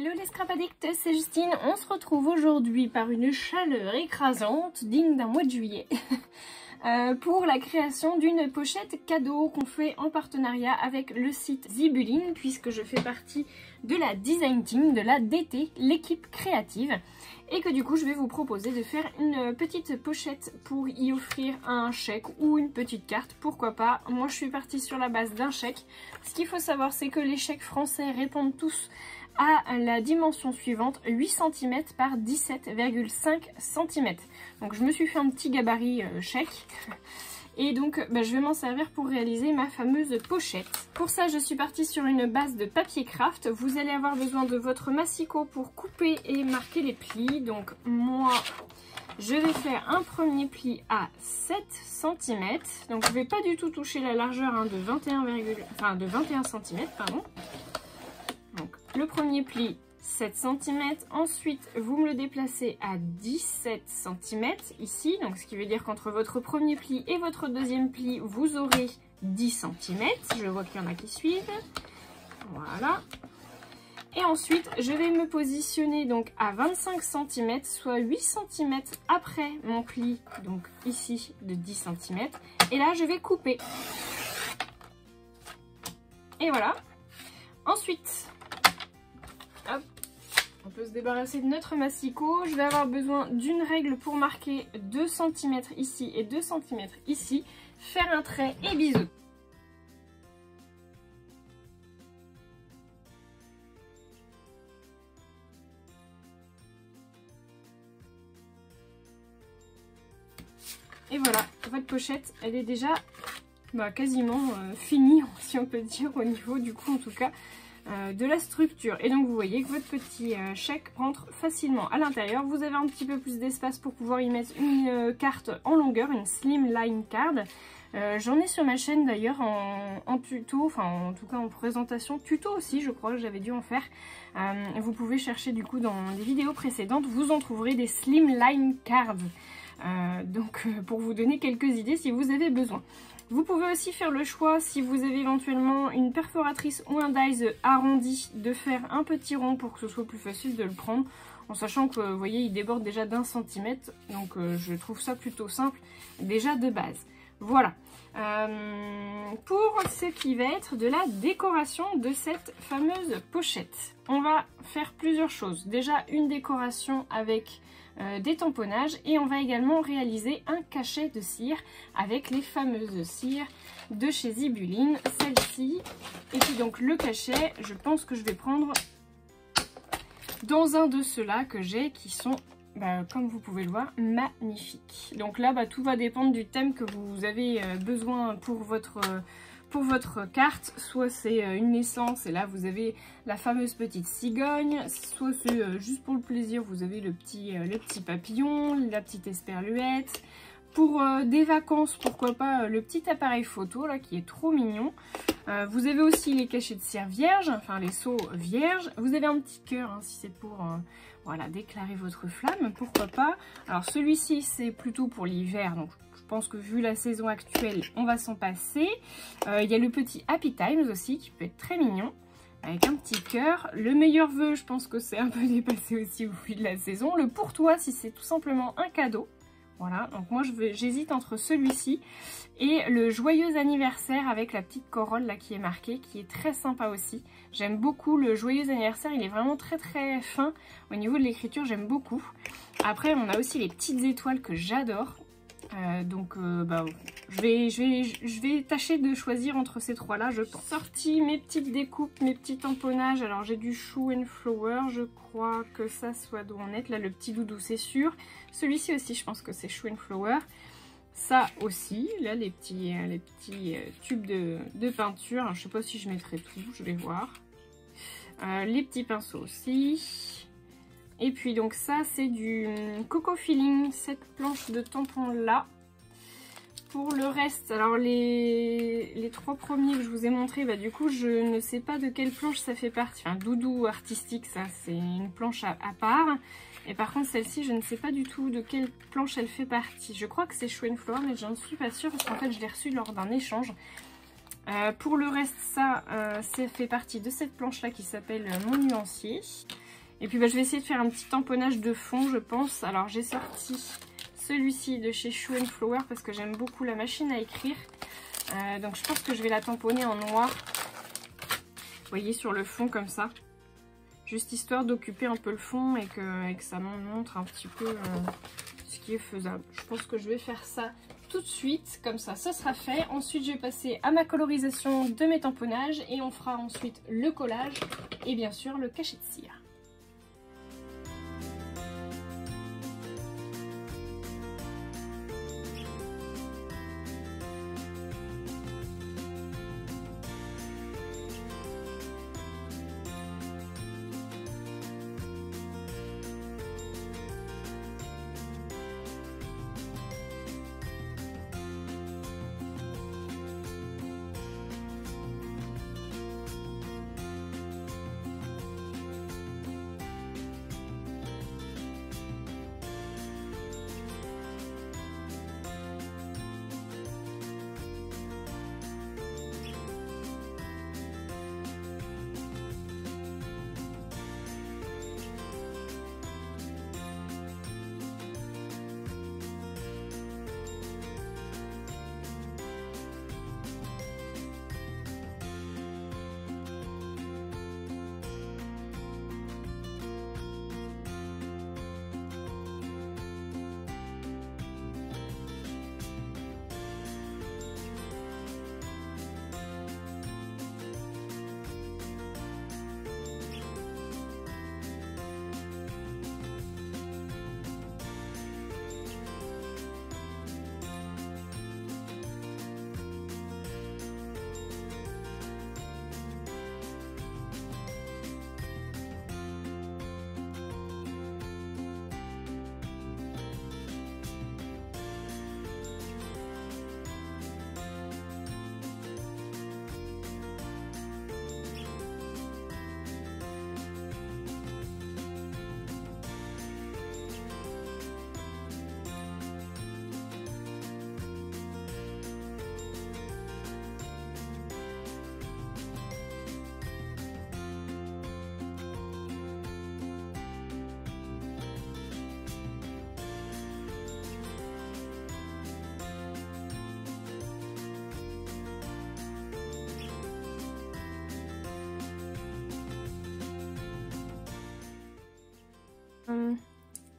Hello les scrap addicts, c'est Justine. On se retrouve aujourd'hui par une chaleur écrasante digne d'un mois de juillet pour la création d'une pochette cadeau qu'on fait en partenariat avec le site Zibuline, puisque je fais partie de la design team de la DT, l'équipe créative, et que du coup je vais vous proposer de faire une petite pochette pour y offrir un chèque ou une petite carte, pourquoi pas. Moi je suis partie sur la base d'un chèque. Ce qu'il faut savoir, c'est que les chèques français répondent tous à la dimension suivante, 8 cm par 17,5 cm. Donc je me suis fait un petit gabarit chèque. Et donc je vais m'en servir pour réaliser ma fameuse pochette. Pour ça, je suis partie sur une base de papier craft. Vous allez avoir besoin de votre massicot pour couper et marquer les plis. Donc moi, je vais faire un premier pli à 7 cm. Donc je ne vais pas du tout toucher la largeur de 21 cm. Pardon. Donc le premier pli 7 cm, ensuite vous me le déplacez à 17 cm ici, donc ce qui veut dire qu'entre votre premier pli et votre deuxième pli vous aurez 10 cm, je vois qu'il y en a qui suivent, voilà. Et ensuite je vais me positionner donc à 25 cm, soit 8 cm après mon pli, donc ici de 10 cm, et là je vais couper. Et voilà. Ensuite, hop, on peut se débarrasser de notre massicot. Je vais avoir besoin d'une règle pour marquer 2 cm ici et 2 cm ici. Faire un trait et bisous. Et voilà, votre pochette, elle est déjà quasiment finie, si on peut dire, au niveau du coup en tout cas de la structure. Et donc vous voyez que votre petit chèque rentre facilement à l'intérieur. Vous avez un petit peu plus d'espace pour pouvoir y mettre une carte en longueur, une slimline card. J'en ai sur ma chaîne d'ailleurs en tuto, enfin en tout cas en présentation, tuto aussi je crois que j'avais dû en faire. Vous pouvez chercher du coup dans des vidéos précédentes, vous en trouverez des slimline cards. Donc pour vous donner quelques idées si vous avez besoin. Vous pouvez aussi faire le choix, si vous avez éventuellement une perforatrice ou un dies arrondi, de faire un petit rond pour que ce soit plus facile de le prendre, en sachant que vous voyez il déborde déjà d'1 centimètre, donc je trouve ça plutôt simple déjà de base. Voilà, pour ce qui va être de la décoration de cette fameuse pochette, on va faire plusieurs choses. Déjà une décoration avec des tamponnages, et on va également réaliser un cachet de cire avec les fameuses cires de chez Zibuline, celle-ci. Et puis donc le cachet, je pense que je vais prendre dans un de ceux-là que j'ai, qui sont comme vous pouvez le voir, magnifiques. Donc là tout va dépendre du thème que vous avez besoin pour votre carte. Soit c'est une naissance et là vous avez la fameuse petite cigogne, soit c'est juste pour le plaisir, vous avez le petit papillon, la petite esperluette. Pour des vacances, pourquoi pas le petit appareil photo là qui est trop mignon. Vous avez aussi les cachets de cire vierge, enfin les seaux vierges. Vous avez un petit cœur si c'est pour voilà, déclarer votre flamme, pourquoi pas. Alors celui-ci c'est plutôt pour l'hiver, donc je pense que vu la saison actuelle on va s'en passer. Il y a le petit Happy Times aussi qui peut être très mignon avec un petit cœur. Le meilleur vœu, je pense que c'est un peu dépassé aussi au fil de la saison. Le pour toi, si c'est tout simplement un cadeau. Voilà, donc moi j'hésite entre celui-ci et le joyeux anniversaire avec la petite corolle là qui est marquée, qui est très sympa aussi. J'aime beaucoup le joyeux anniversaire, il est vraiment très très fin au niveau de l'écriture, j'aime beaucoup. Après on a aussi les petites étoiles que j'adore. Je vais tâcher de choisir entre ces trois là, je pense. Sorti mes petites découpes, mes petits tamponnages. Alors j'ai du Shoe and Flower, je crois que ça soit doit en être. Là le petit doudou c'est sûr. Celui-ci aussi je pense que c'est Shoe and Flower. Ça aussi, là les petits tubes de peinture. Alors, je sais pas si je mettrai tout, je vais voir. Les petits pinceaux aussi. Et puis donc ça c'est du Coco Feeling, cette planche de tampons là. Pour le reste, alors les trois premiers que je vous ai montrés, du coup je ne sais pas de quelle planche ça fait partie. Enfin doudou artistique, ça c'est une planche à part. Et par contre celle-ci je ne sais pas du tout de quelle planche elle fait partie. Je crois que c'est Shoe and Flower mais je n'en suis pas sûre parce qu'en fait je l'ai reçu lors d'un échange. Pour le reste ça fait partie de cette planche là qui s'appelle Mon Nuancier. Et puis bah, je vais essayer de faire un petit tamponnage de fond, je pense. Alors j'ai sorti celui-ci de chez Shoe & Flower parce que j'aime beaucoup la machine à écrire. Donc je pense que je vais la tamponner en noir. Vous voyez, sur le fond comme ça. Juste histoire d'occuper un peu le fond et que ça me montre un petit peu ce qui est faisable. Je pense que je vais faire ça tout de suite, comme ça sera fait. Ensuite je vais passer à ma colorisation de mes tamponnages et on fera ensuite le collage et bien sûr le cachet de cire.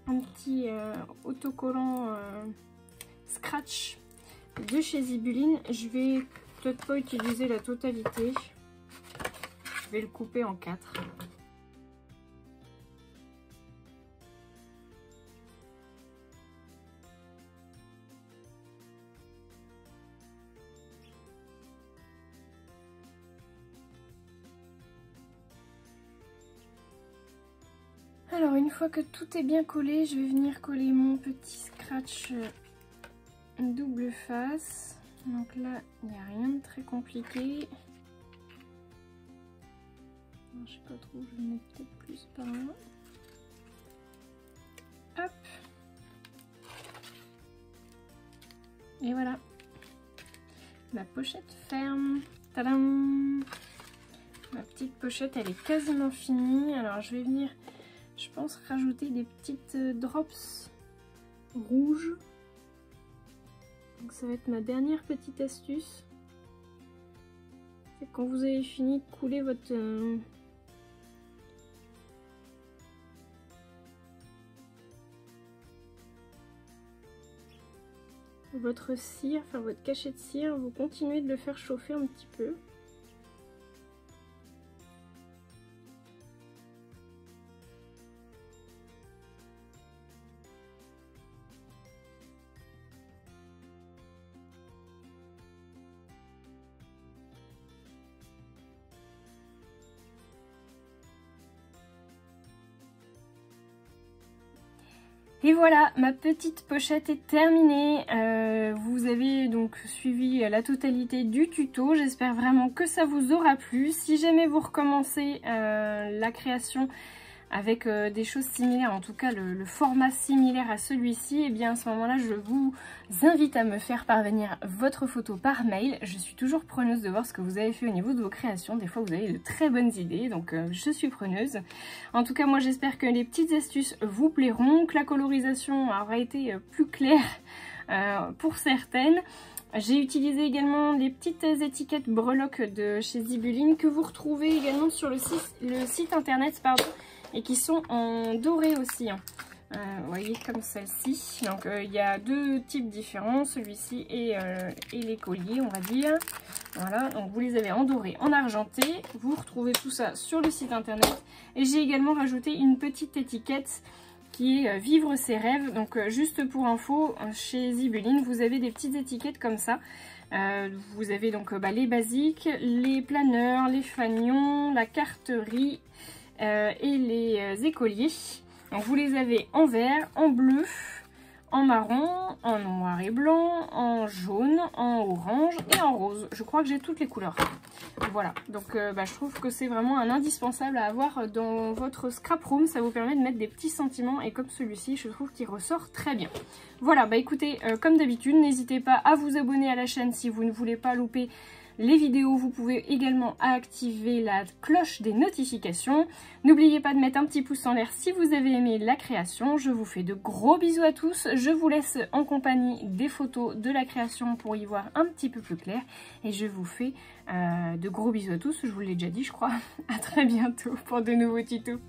Un petit autocollant scratch de chez Zibuline. Je vais peut-être pas utiliser la totalité. Je vais le couper en 4. Alors une fois que tout est bien collé, je vais venir coller mon petit scratch double face. Donc là, il n'y a rien de très compliqué. Alors, je sais pas trop, je vais mettre peut-être plus par là. Hop. Et voilà. La pochette ferme. Tadam! Ma petite pochette, elle est quasiment finie. Alors je vais venir... Je pense rajouter des petites drops rouges. Donc ça va être ma dernière petite astuce. C'est quand vous avez fini de couler votre cire, enfin votre cachet de cire, vous continuez de le faire chauffer un petit peu. Et voilà, ma petite pochette est terminée. Vous avez donc suivi la totalité du tuto. J'espère vraiment que ça vous aura plu. Si jamais vous recommencez la création avec des choses similaires, en tout cas le format similaire à celui-ci, et bien à ce moment-là, je vous invite à me faire parvenir votre photo par mail. Je suis toujours preneuse de voir ce que vous avez fait au niveau de vos créations. Des fois, vous avez de très bonnes idées, donc je suis preneuse. En tout cas, moi, j'espère que les petites astuces vous plairont, que la colorisation aura été plus claire pour certaines. J'ai utilisé également les petites étiquettes breloques de chez Zibuline que vous retrouvez également sur le site internet, pardon, et qui sont en doré aussi. Vous voyez, comme celle-ci. Donc il y a deux types différents, celui-ci et les colliers, on va dire. Voilà, donc vous les avez en doré, en argenté. Vous retrouvez tout ça sur le site internet. Et j'ai également rajouté une petite étiquette qui est Vivre ses rêves. Donc juste pour info, chez Zibuline, vous avez des petites étiquettes comme ça. Vous avez donc les basiques, les planeurs, les fanions, la carterie et les écoliers. Donc vous les avez en vert, en bleu, en marron, en noir et blanc, en jaune, en orange et en rose. Je crois que j'ai toutes les couleurs. Voilà, donc je trouve que c'est vraiment un indispensable à avoir dans votre scrap room. Ça vous permet de mettre des petits sentiments et comme celui-ci, je trouve qu'il ressort très bien. Voilà, écoutez, comme d'habitude, n'hésitez pas à vous abonner à la chaîne si vous ne voulez pas louper les vidéos. Vous pouvez également activer la cloche des notifications. N'oubliez pas de mettre un petit pouce en l'air si vous avez aimé la création. Je vous fais de gros bisous à tous. Je vous laisse en compagnie des photos de la création pour y voir un petit peu plus clair. Et je vous fais de gros bisous à tous. Je vous l'ai déjà dit, je crois. À très bientôt pour de nouveaux tutos.